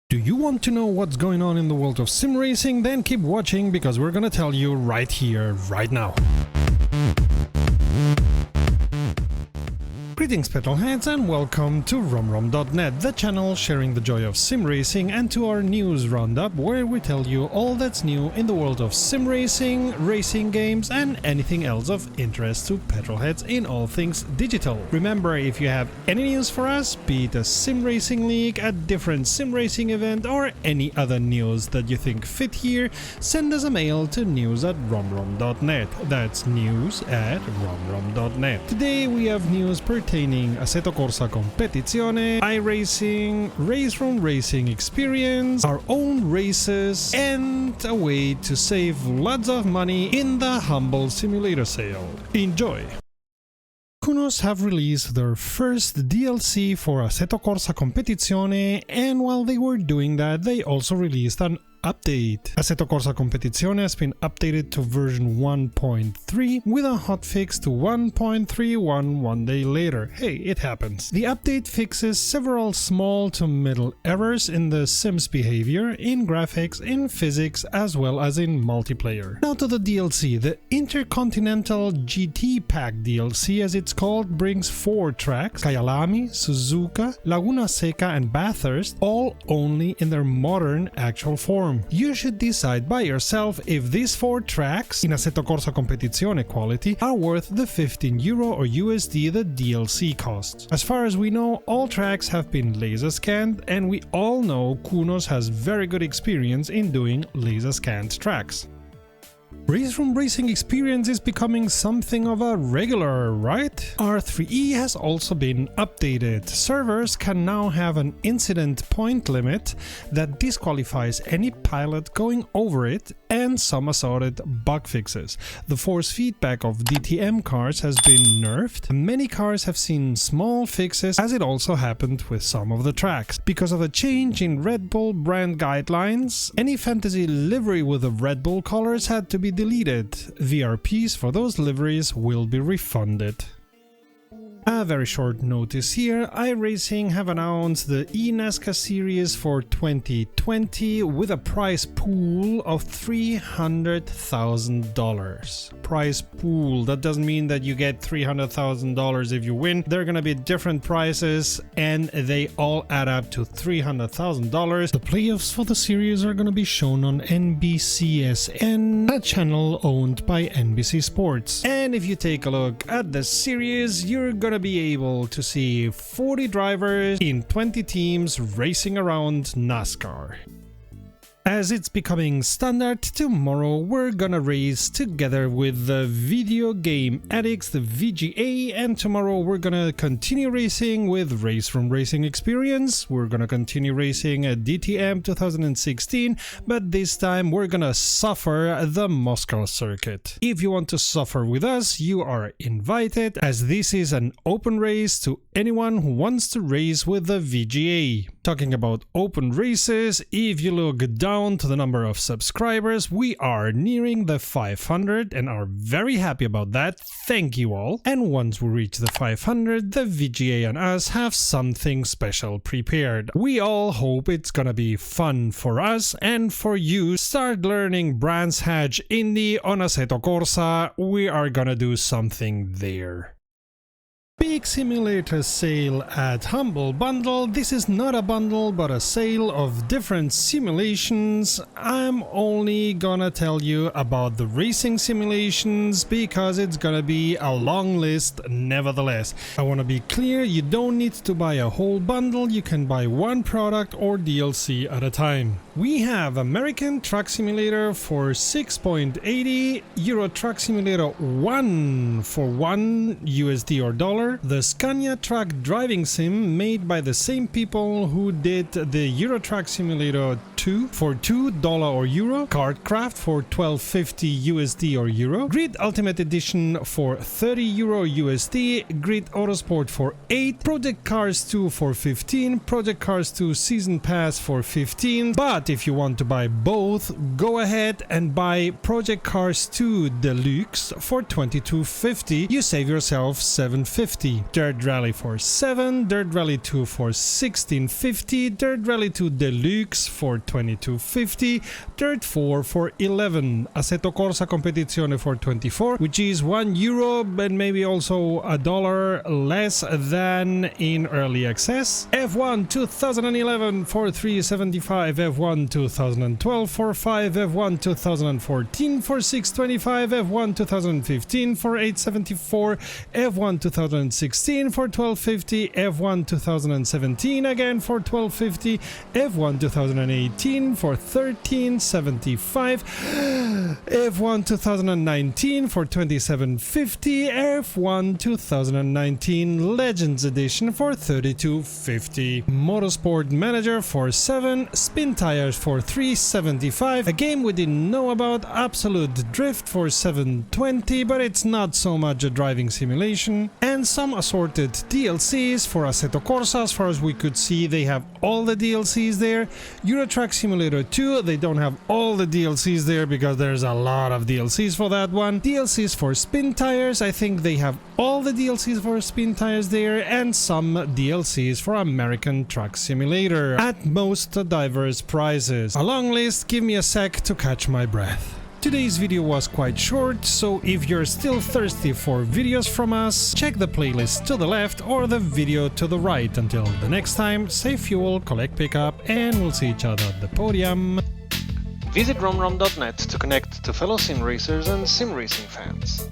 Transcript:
Do you want to know what's going on in the world of sim racing? Then keep watching because we're gonna tell you right here, right now. Greetings petrolheads and welcome to RomRom.net, the channel sharing the joy of sim racing, and to our news roundup where we tell you all that's new in the world of sim racing, racing games and anything else of interest to petrolheads in all things digital. Remember, if you have any news for us, be it a sim racing league, a different sim racing event or any other news that you think fit here, send us a mail to news@romrom.net. That's news@romrom.net. Today we have news pertaining Assetto Corsa Competizione, iRacing, Raceroom racing experience, our own races, and a way to save lots of money in the Humble Simulator sale. Enjoy! Kunos have released their first DLC for Assetto Corsa Competizione, and while they were doing that, they also released an update. Assetto Corsa Competizione has been updated to version 1.3 with a hotfix to 1.31 one day later. Hey, it happens. The update fixes several small to middle errors in the Sim's behavior, in graphics, in physics, as well as in multiplayer. Now to the DLC. The Intercontinental GT Pack DLC, as it's called, brings 4 tracks: Kyalami, Suzuka, Laguna Seca and Bathurst, all only in their modern actual form. You should decide by yourself if these 4 tracks in Assetto Corsa Competizione quality are worth the €15 or USD the DLC costs. As far as we know, all tracks have been laser scanned, and we all know Kunos has very good experience in doing laser scanned tracks. Raceroom racing experience is becoming something of a regular, right? R3E has also been updated. Servers can now have an incident point limit that disqualifies any pilot going over it, and some assorted bug fixes. The force feedback of DTM cars has been nerfed. Many cars have seen small fixes, as it also happened with some of the tracks. Because of a change in Red Bull brand guidelines, any fantasy livery with the Red Bull colors had to be deleted. VRPs for those liveries will be refunded. A very short notice here, iRacing have announced the eNascar series for 2020 with a prize pool of $300,000. Prize pool, that doesn't mean that you get $300,000 if you win. There are gonna be different prizes and they all add up to $300,000. The playoffs for the series are gonna be shown on NBCSN, a channel owned by NBC Sports. And if you take a look at the series, you're gonna be able to see 40 drivers in 20 teams racing around NASCAR. As it's becoming standard, tomorrow we're gonna race together with the Video Game Addicts, the VGA, and tomorrow we're gonna continue racing with Raceroom Racing Experience. We're gonna continue racing at DTM 2016, but this time we're gonna suffer the Moscow circuit. If you want to suffer with us, you are invited, as this is an open race to anyone who wants to race with the VGA. Talking about open races, if you look down to the number of subscribers, we are nearing the 500 and are very happy about that. Thank you all. And once we reach the 500, the VGA and us have something special prepared. We all hope it's gonna be fun for us and for you. Start learning Brands Hatch Indy on Assetto Corsa. We are gonna do something there. Big simulator sale at Humble Bundle. This is not a bundle but a sale of different simulations. I'm only gonna tell you about the racing simulations because it's gonna be a long list nevertheless. I want to be clear, you don't need to buy a whole bundle, you can buy one product or DLC at a time. We have American Truck Simulator for 6.80, Euro Truck Simulator 1 for $1 USD or dollar, the Scania Truck Driving Sim made by the same people who did the Euro Truck Simulator 2 for $2 or Euro, Kartcraft for $12.50 USD or Euro, Grid Ultimate Edition for €30 USD, Grid Autosport for 8, Project Cars 2 for 15, Project Cars 2 Season Pass for 15, but But if you want to buy both, go ahead and buy Project Cars 2 Deluxe for $22.50. You save yourself $7.50. Dirt Rally for $7, Dirt Rally 2 for $16.50, Dirt Rally 2 Deluxe for $22.50, Dirt 4 for $11, Assetto Corsa Competizione for $24, which is €1 and maybe also $1 less than in early access. F1 2011 for $3.75, F1 2012 for $5, F1 2014 for $6.25, F1 2015 for $8.74, F1 2016 for $12.50, F1 2017 again for $12.50, F1 2018 for $13.75, F1 2019 for $27.50, F1 2019 Legends Edition for $32.50, Motorsport Manager for $7, Spin Tires for $3.75, a game we didn't know about, Absolute Drift for $7.20, but it's not so much a driving simulation, and some assorted DLCs for Assetto Corsa. As far as we could see, they have all the DLCs there. Euro Truck Simulator 2, they don't have all the DLCs there because there's a lot of DLCs for that one. DLCs for Spin Tires, I think they have all the DLCs for Spin Tires there, and some DLCs for American Truck Simulator at most diverse prices. A long list, give me a sec to catch my breath. Today's video was quite short, so if you're still thirsty for videos from us, check the playlist to the left or the video to the right. Until the next time, save fuel, collect pickup, and we'll see each other at the podium. Visit romrom.net to connect to fellow sim racers and sim racing fans.